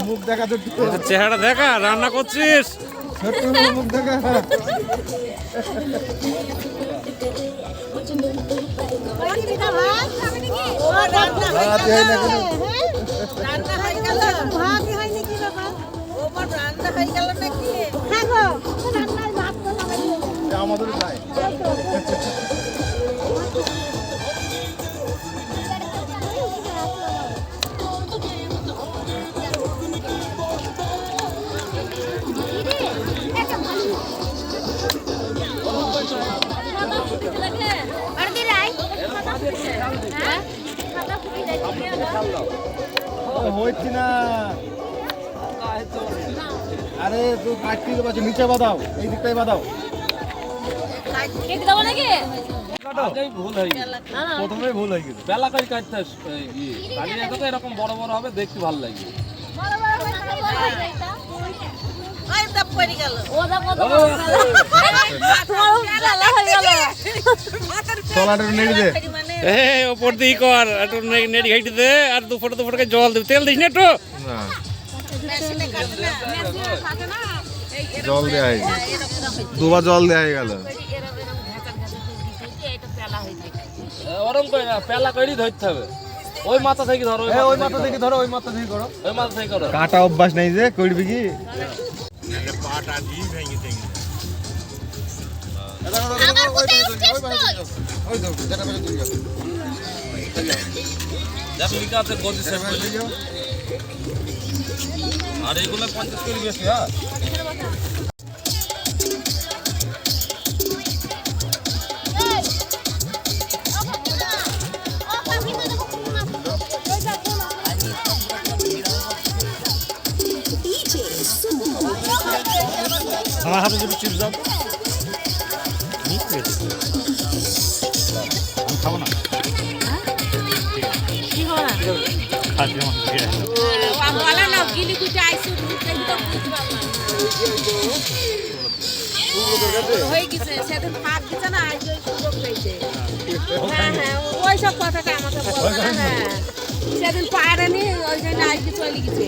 মুখ দেখা তো চেহারা দেখা রান্না করছিস মুখ দেখা আমাদের হচ্ছে না আরে তো কাটতে পারছো নিচে বাঁধাও এই দিকটাই বাঁধাও ভুল হয়ে গেছে প্রথমেই ভুল হয়ে গেছে বেলা করে কাটতে কাটিয়ে তো এরকম বড় বড় হবে দেখতে ভালো লাগবে ওপর দিয়ে কর একটু নেড়ি ঘাইটি দে আর দু ফোটা জল দে তেল দিস না একটু জল দেওয়া হয়ে গেল দুবার জল দেওয়া হয়ে গেল ওরম করে না পেলা করেই ধরতে হবে ওই মাথা থেকে ধরো ওই মাথা থেকে ধরো ওই মাথা থেকে করো ওই মাথা থেকে করো কাটা অভ্যাস নাই যে করবি কি আর এগুলো 50 করে বেশি হ্যাঁ আমার হাতে দুটো চিপস দাও আমি খাবো না ওইসব কথাটা আমাকে বলবে না সেদিন পারেনি ওই জন্য আজকে চলে গেছে